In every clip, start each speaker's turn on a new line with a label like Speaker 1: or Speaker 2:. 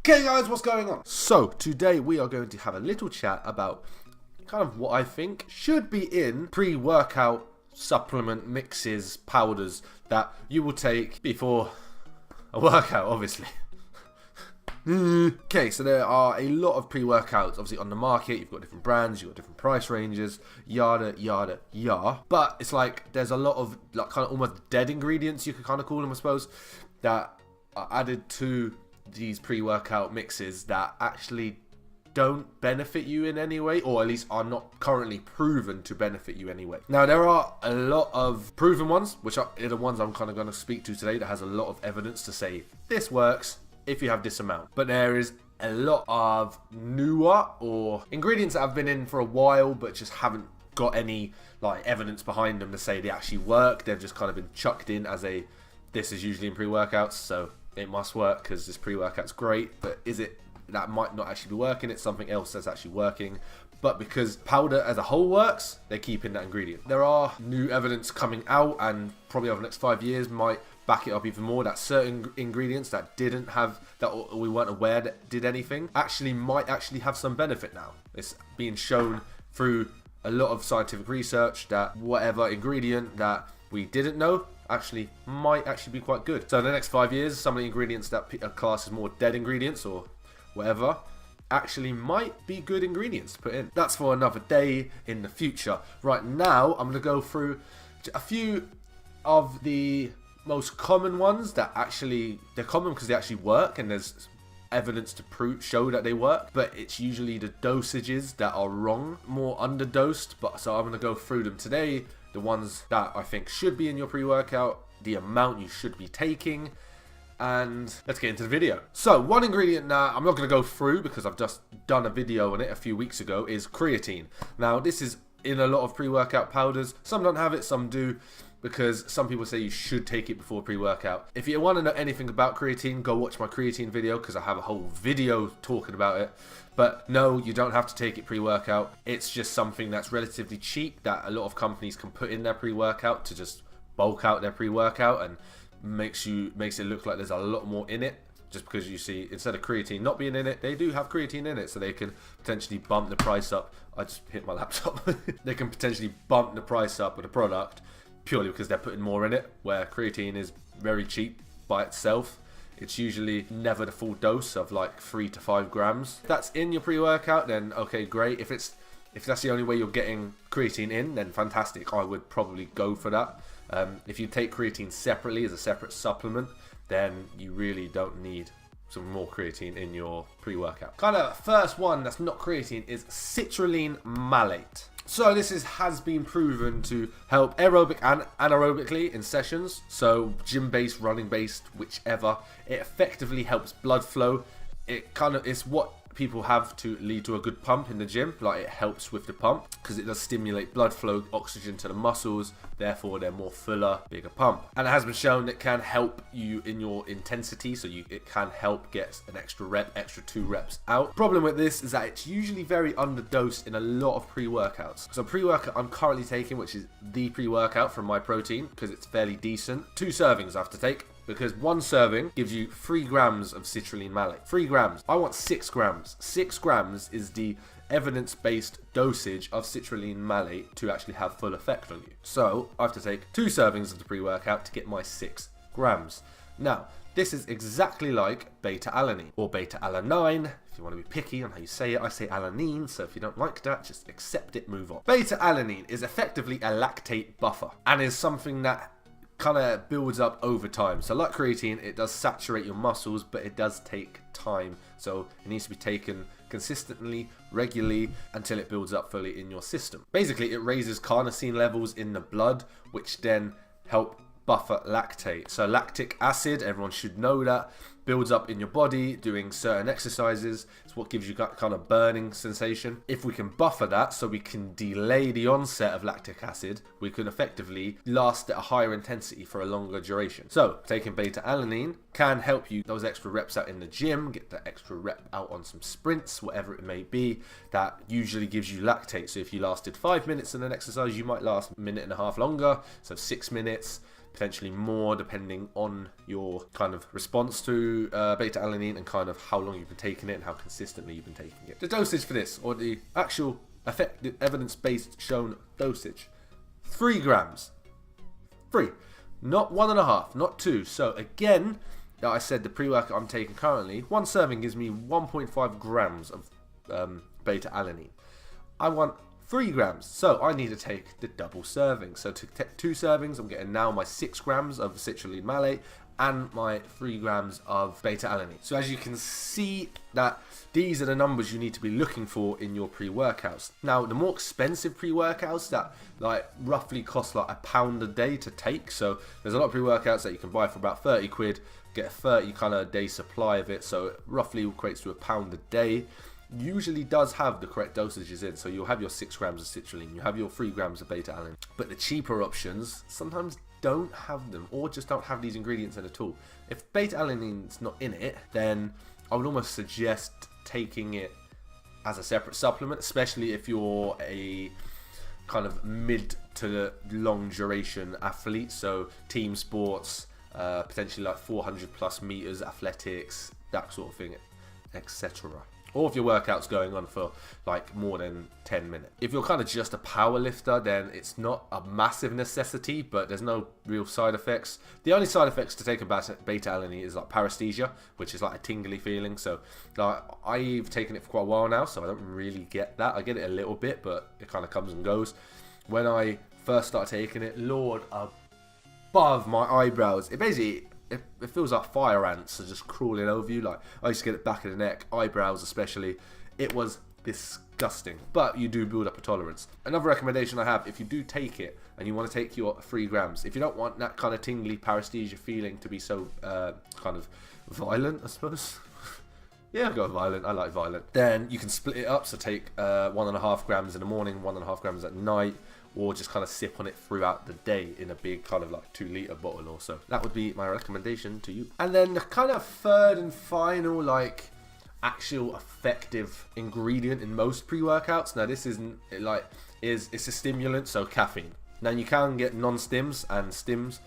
Speaker 1: Okay guys, what's going on? So today we are going to have a little chat about kind of what I think should be in pre-workout supplement mixes, powders that you will take before a workout, obviously. Okay, so there are a lot of pre-workouts obviously on the market. You've got different brands, you've got different price ranges, yada yada yada. But it's like there's a lot of like kind of almost dead ingredients, you could kind of call them, I suppose, that are added to these pre-workout mixes that actually don't benefit you in any way, or at least are not currently proven to benefit you anyway. Now there are a lot of proven ones, which are the ones I'm kind of going to speak to today, that has a lot of evidence to say this works if you have this amount. But there is a lot of newer or ingredients that have been in for a while but just haven't got any like evidence behind them to say they actually work. They've just kind of been chucked in as a, this is usually in pre-workouts, so it must work because this pre-workout's great. But is it, that might not actually be working, it's something else that's actually working. But because powder as a whole works, they're keeping that ingredient. There are new evidence coming out, and probably over the next 5 years might back it up even more, that certain ingredients that didn't have, that we weren't aware that did anything, might actually have some benefit now. It's being shown through a lot of scientific research that whatever ingredient that we didn't know actually might actually be quite good. So in the next 5 years, some of the ingredients that are classed as more dead ingredients or whatever actually might be good ingredients to put in. That's for another day in the future. Right now, I'm going to go through a few of the most common ones that actually, they're common because they actually work and there's evidence to show that they work, but it's usually the dosages that are wrong, more underdosed. But so I'm going to go through them today, the ones that I think should be in your pre-workout, the amount you should be taking, and let's get into the video. So one ingredient that I'm not going to go through because I've just done a video on it a few weeks ago is creatine. Now this is in a lot of pre-workout powders. Some don't have it, some do, because some people say you should take it before pre-workout. If you want to know anything about creatine, go watch my creatine video because I have a whole video talking about it. But no, you don't have to take it pre-workout. It's just something that's relatively cheap that a lot of companies can put in their pre-workout to just bulk out their pre-workout, and makes it look like there's a lot more in it. Just because you see, instead of creatine not being in it, they do have creatine in it, so they can potentially bump the price up. I just hit my laptop. They can potentially bump the price up with a product purely because they're putting more in it, where creatine is very cheap by itself. It's usually never the full dose of like 3 to 5 grams. If that's in your pre-workout, then okay, great. If that's the only way you're getting creatine in, then fantastic. I would probably go for that. If you take creatine separately as a separate supplement, then you really don't need some more creatine in your pre-workout. Kind of first one that's not creatine is citrulline malate. So this has been proven to help aerobic and anaerobically in sessions. So gym-based, running-based, whichever. It effectively helps blood flow. It's what people have to lead to a good pump in the gym. Like, it helps with the pump because it does stimulate blood flow, oxygen to the muscles, therefore they're more fuller, bigger pump. And it has been shown it can help you in your intensity, so it can help get an extra 2 reps out. Problem with this is that it's usually very underdosed in a lot of pre-workouts. So pre-workout I'm currently taking, which is the pre-workout from My Protein, because it's fairly decent. 2 servings I have to take, because 1 serving gives you 3 grams of citrulline malate. 3 grams. I want 6 grams. 6 grams is the evidence-based dosage of citrulline malate to actually have full effect on you. So I have to take 2 servings of the pre-workout to get my 6 grams. Now, this is exactly like beta-alanine or beta-alanine. If you want to be picky on how you say it, I say alanine, so if you don't like that, just accept it, move on. Beta-alanine is effectively a lactate buffer and is something that kind of builds up over time. So like creatine, it does saturate your muscles, but it does take time. So it needs to be taken consistently, regularly, until it builds up fully in your system. Basically, it raises carnosine levels in the blood, which then help buffer lactate. So lactic acid, everyone should know that, builds up in your body doing certain exercises. It's what gives you that kind of burning sensation. If we can buffer that, so we can delay the onset of lactic acid, we can effectively last at a higher intensity for a longer duration. So taking beta-alanine can help you those extra reps out in the gym, get that extra rep out on some sprints, whatever it may be. That usually gives you lactate. So if you lasted 5 minutes in an exercise, you might last a minute and a half longer. So 6 minutes, potentially more, depending on your kind of response to beta-alanine and kind of how long you've been taking it and how consistently you've been taking it. The dosage for this, or the actual effective evidence-based shown dosage, 3 grams. 3. Not 1.5, not 2. So again, I said the pre-workout I'm taking currently, 1 serving gives me 1.5 grams of beta-alanine. I want 3 grams, so I need to take the double serving. So to take 2 servings, I'm getting now my 6 grams of citrulline malate and my 3 grams of beta-alanine. So as you can see, that these are the numbers you need to be looking for in your pre-workouts. Now, the more expensive pre-workouts that like roughly cost like £1 a day to take. So there's a lot of pre-workouts that you can buy for about 30 quid, get a 30 kind of day supply of it. So it roughly equates to £1 a day. Usually does have the correct dosages in, so you'll have your 6 grams of citrulline, you have your 3 grams of beta-alanine. But the cheaper options sometimes don't have them, or just don't have these ingredients in at all. If beta-alanine's not in it, then I would almost suggest taking it as a separate supplement, especially if you're a kind of mid to long duration athlete, so team sports, potentially like 400 plus meters, athletics, that sort of thing, etc. Or if your workout's going on for like more than 10 minutes. If you're kind of just a power lifter, then it's not a massive necessity, but there's no real side effects. The only side effects to take a beta-alanine is like paresthesia, which is like a tingly feeling. So like, I've taken it for quite a while now, so I don't really get that. I get it a little bit, but it kind of comes and goes. When I first started taking it, Lord above my eyebrows, it basically... It feels like fire ants are just crawling over you. Like, I used to get it back of the neck, eyebrows especially. It was disgusting, but you do build up a tolerance. Another recommendation I have, if you do take it and you want to take your 3 grams, if you don't want that kind of tingly paresthesia feeling to be so kind of violent, I suppose. Yeah, I'll go violent. I like violent. Then you can split it up. So take 1.5 grams in the morning, 1.5 grams at night, or just kind of sip on it throughout the day in a big kind of like 2-litre bottle or so. That would be my recommendation to you. And then the kind of third and final like actual effective ingredient in most pre-workouts. Now this isn't like it's a stimulant, so caffeine. Now you can get non-stims and stims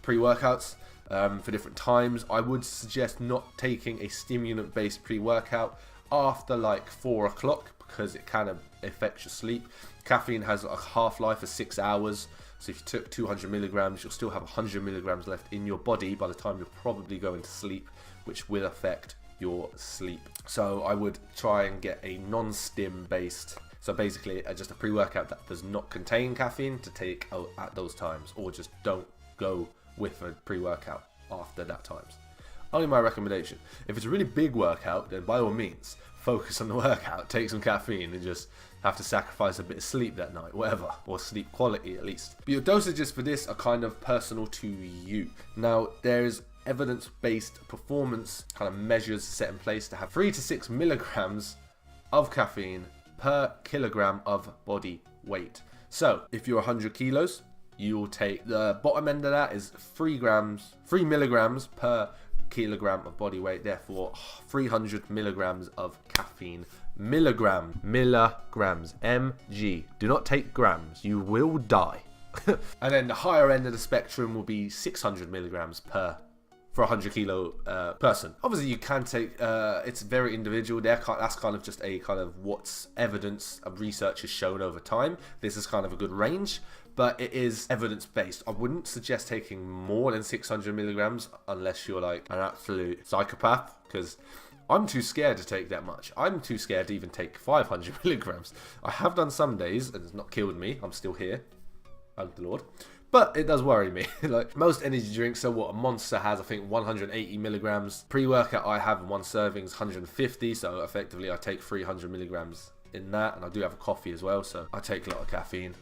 Speaker 1: pre-workouts for different times. I would suggest not taking a stimulant based pre-workout after like 4 o'clock because it kind of affects your sleep. Caffeine has a half-life of 6 hours, so if you took 200 milligrams, you'll still have 100 milligrams left in your body by the time you're probably going to sleep, which will affect your sleep. So I would try and get a non-stim based, so basically just a pre-workout that does not contain caffeine to take at those times, or just don't go with a pre-workout after that times. Only my recommendation. If it's a really big workout, then by all means, focus on the workout, take some caffeine, and just have to sacrifice a bit of sleep that night, whatever, or sleep quality at least. But your dosages for this are kind of personal to you. Now, there's evidence-based performance kind of measures set in place to have 3 to 6 milligrams of caffeine per kilogram of body weight. So, if you're 100 kilos, you will take the bottom end of that is 3 milligrams per kilogram of body weight, therefore 300 milligrams of caffeine. Milligrams, mg. Do not take grams, you will die. And then the higher end of the spectrum will be 600 milligrams for a 100 kilo person. Obviously you can take, it's very individual there, that's kind of just a kind of what's evidence of research has shown over time. This is kind of a good range, but it is evidence-based. I wouldn't suggest taking more than 600 milligrams unless you're like an absolute psychopath, because I'm too scared to take that much. I'm too scared to even take 500 milligrams. I have done some days and it's not killed me. I'm still here, thank the Lord. But it does worry me. Like most energy drinks, so what a Monster has, I think 180 milligrams. Pre-workout I have in 1 serving is 150, so effectively I take 300 milligrams in that, and I do have a coffee as well, so I take a lot of caffeine.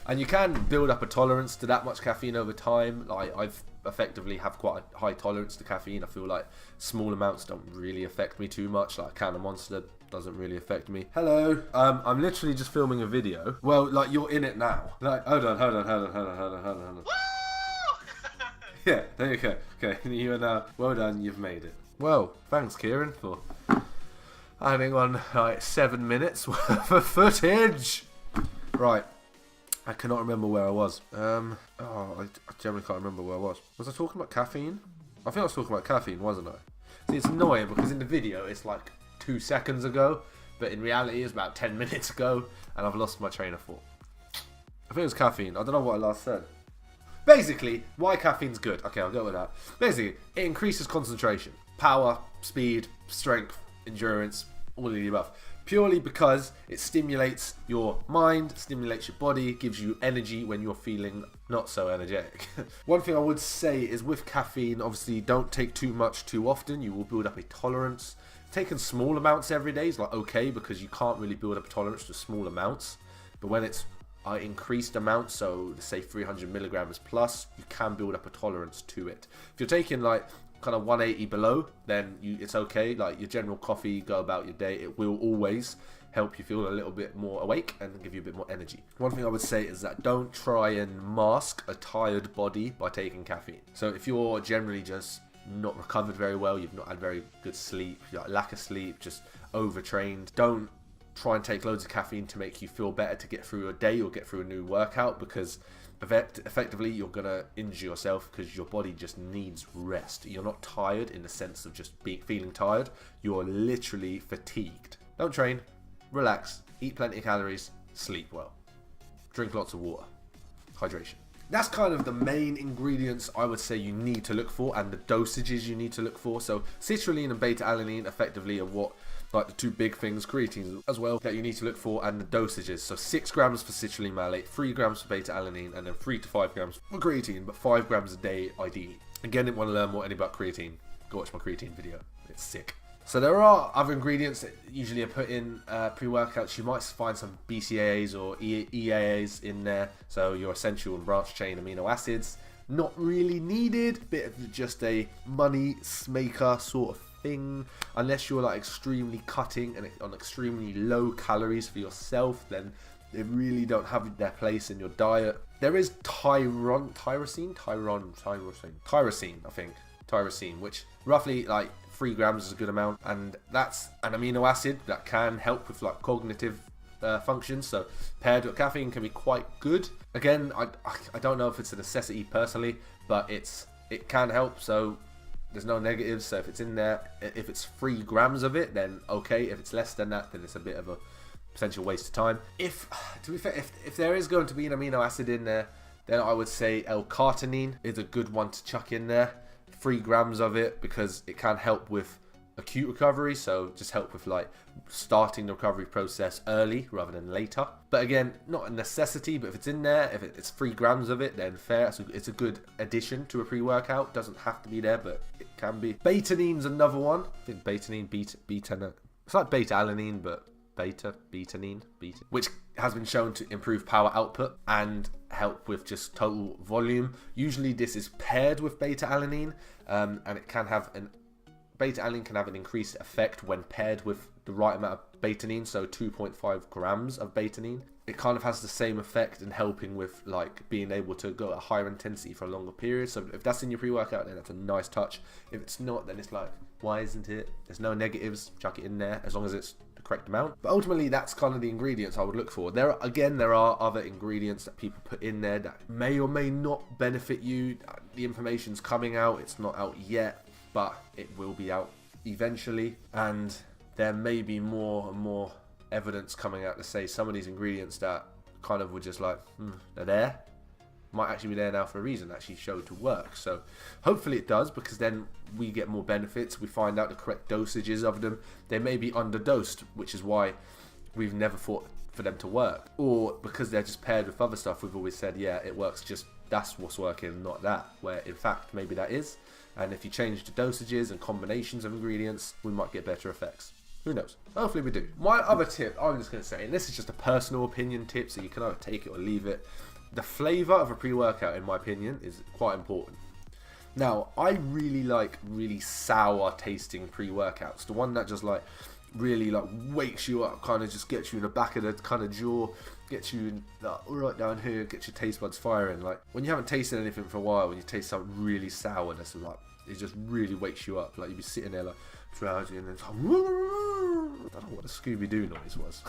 Speaker 1: And you can build up a tolerance to that much caffeine over time. Like I've effectively have quite a high tolerance to caffeine. I feel like small amounts don't really affect me too much. Like a can of Monster doesn't really affect me. Hello, I'm literally just filming a video. Well, like you're in it now. Like hold on. Yeah, there you go. Okay, you are now. Well done, you've made it. Well, thanks, Kieran, for adding on like 7 minutes worth of footage. Right. I cannot remember where I was. I generally can't remember where I was. Was I talking about caffeine? I think I was talking about caffeine, wasn't I? See, it's annoying because in the video it's like 2 seconds ago, but in reality it's about 10 minutes ago, and I've lost my train of thought. I think it was caffeine. I don't know what I last said. Basically, why caffeine's good. Okay, I'll go with that. Basically, it increases concentration, power, speed, strength, endurance, all of the above. Purely because it stimulates your mind, stimulates your body, gives you energy when you're feeling not so energetic. One thing I would say is with caffeine, obviously don't take too much too often. You will build up a tolerance. Taking small amounts every day is like okay, because you can't really build up a tolerance to small amounts. But when it's increased amounts, so say 300 milligrams plus, you can build up a tolerance to it. If you're taking like kind of 180 below, then it's okay. Like your general coffee, go about your day, it will always help you feel a little bit more awake and give you a bit more energy. One thing I would say is that don't try and mask a tired body by taking caffeine. So if you're generally just not recovered very well, you've not had very good sleep, you got lack of sleep, just overtrained, don't try and take loads of caffeine to make you feel better to get through a day or get through a new workout, because effectively you're going to injure yourself because your body just needs rest. You're not tired in the sense of just feeling tired. You're literally fatigued. Don't train, relax, eat plenty of calories, sleep well, drink lots of water, hydration. That's kind of the main ingredients I would say you need to look for, and the dosages you need to look for. So citrulline and beta-alanine effectively are what, like the two big things, creatine as well, that you need to look for, and the dosages. So 6 grams for citrulline malate, 3 grams for beta-alanine, and then 3 to 5 grams for creatine, but 5 grams a day ideally. Again, if you want to learn more about creatine, go watch my creatine video. It's sick. So there are other ingredients that usually are put in pre-workouts. You might find some BCAAs or EAAs in there. So your essential and branched chain amino acids. Not really needed. Bit of just a money maker sort of thing. Unless you're like extremely cutting and on extremely low calories for yourself, then they really don't have their place in your diet. There is tyrosine, I think. Tyrosine, which roughly like 3 grams is a good amount, and that's an amino acid that can help with like cognitive functions. So paired with caffeine can be quite good. Again, I don't know if it's a necessity personally, but it can help. So there's no negatives. So if it's in there, if it's 3 grams of it, then okay. If it's less than that, then it's a bit of a potential waste of time. To be fair, if there is going to be an amino acid in there, then I would say L-carnitine is a good one to chuck in there. 3 grams of it, because it can help with acute recovery, so just help with like starting the recovery process early rather than later. But again, not a necessity, but if it's in there, if it's 3 grams of it, then fair. It's a good addition to a pre-workout. Doesn't have to be there, but it can be. Betanine's another one. I think betanine, beta, it's like beta-alanine, but betanine, which has been shown to improve power output and help with just total volume. Usually this is paired with beta-alanine, and it can have beta-alanine can have an increased effect when paired with the right amount of betanine, so 2.5 grams of betanine. It kind of has the same effect in helping with like being able to go at a higher intensity for a longer period. So if that's in your pre-workout, then that's a nice touch. If it's not, then it's like, why isn't it? There's no negatives, chuck it in there as long as it's the correct amount. But ultimately, that's kind of the ingredients I would look for. There are other ingredients that people put in there that may or may not benefit you. The information's coming out. It's not out yet, but it will be out eventually. And there may be more and more evidence coming out to say some of these ingredients that kind of were just like, they're there, might actually be there now for a reason, actually showed to work. So hopefully it does, because then we get more benefits. We find out the correct dosages of them. They may be underdosed, which is why we've never thought for them to work, or because they're just paired with other stuff, we've always said, yeah, it works, just that's what's working, not that, where in fact maybe that is. And if you change the dosages and combinations of ingredients, we might get better effects. Who knows? Hopefully we do. My other tip, I'm just going to say, and this is just a personal opinion tip, so you can either take it or leave it. The flavour of a pre-workout, in my opinion, is quite important. Now, I really like really sour tasting pre-workouts. The one that just like really like wakes you up, kind of just gets you in the back of the kind of jaw, gets you like, right down here, gets your taste buds firing. Like when you haven't tasted anything for a while, when you taste something really sour, that's like, it just really wakes you up. Like you'd be sitting there like drowsy and then I don't know what a Scooby-Doo noise was.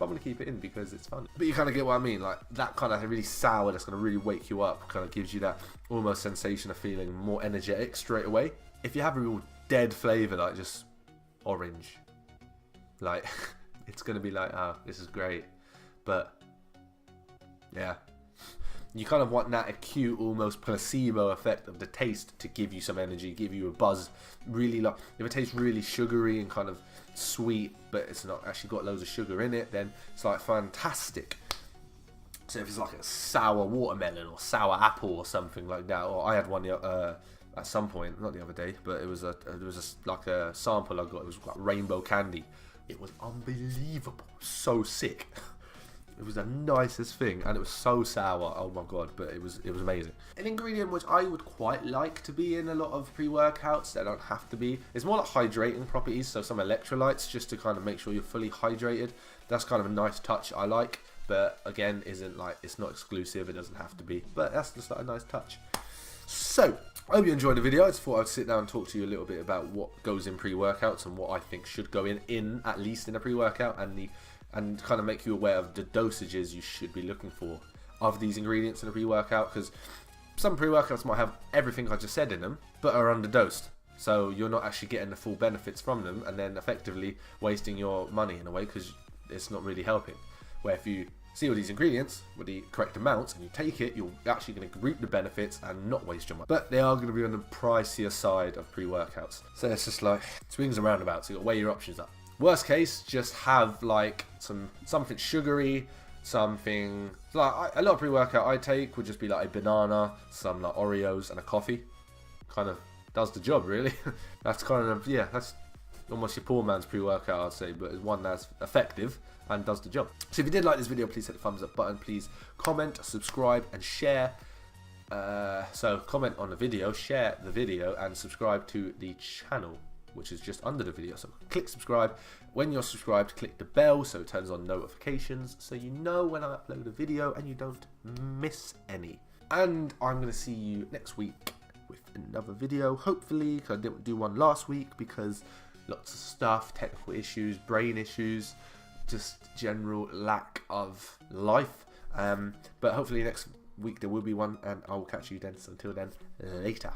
Speaker 1: I'm going to keep it in because it's fun. But you kind of get what I mean, like that kind of really sour that's going to really wake you up, kind of gives you that almost sensation of feeling more energetic straight away. If you have a real dead flavour, like just orange, like it's going to be like, oh, this is great. But yeah, you kind of want that acute, almost placebo effect of the taste to give you some energy, give you a buzz. Really, like if it tastes really sugary and kind of sweet, but it's not actually got loads of sugar in it, then it's like fantastic. So if it's like a sour watermelon or sour apple or something like that, or I had one at some point, not the other day, but it was like a sample I got. It was like rainbow candy. It was unbelievable, so sick. It was the nicest thing, and it was so sour. Oh my god! But it was amazing. An ingredient which I would quite like to be in a lot of pre-workouts. They don't have to be. It's more like hydrating properties, so some electrolytes just to kind of make sure you're fully hydrated. That's kind of a nice touch I like. But again, isn't like it's not exclusive. It doesn't have to be. But that's just like a nice touch. So I hope you enjoyed the video. I just thought I'd sit down and talk to you a little bit about what goes in pre-workouts and what I think should go in at least in a pre-workout, and kind of make you aware of the dosages you should be looking for of these ingredients in a pre-workout, because some pre-workouts might have everything I just said in them, but are underdosed. So you're not actually getting the full benefits from them, and then effectively wasting your money in a way, because it's not really helping. Where if you see all these ingredients with the correct amounts and you take it, you're actually going to reap the benefits and not waste your money. But they are going to be on the pricier side of pre-workouts. So it's just like swings and roundabouts. So you've got to weigh your options up. Worst case, just have like something sugary, something like a lot of pre-workout I take would just be like a banana, some like Oreos, and a coffee. Kind of does the job, really. That's kind of, yeah, that's almost your poor man's pre-workout, I'd say, but it's one that's effective and does the job. So if you did like this video, please hit the thumbs up button. Please comment, subscribe, and share. So comment on the video, share the video, and subscribe to the channel, which is just under the video. So click subscribe. When you're subscribed, click the bell so it turns on notifications so you know when I upload a video and you don't miss any. And I'm going to see you next week with another video, hopefully, because I didn't do one last week because lots of stuff, technical issues, brain issues, just general lack of life. But hopefully next week there will be one, and I will catch you then. So until then, later.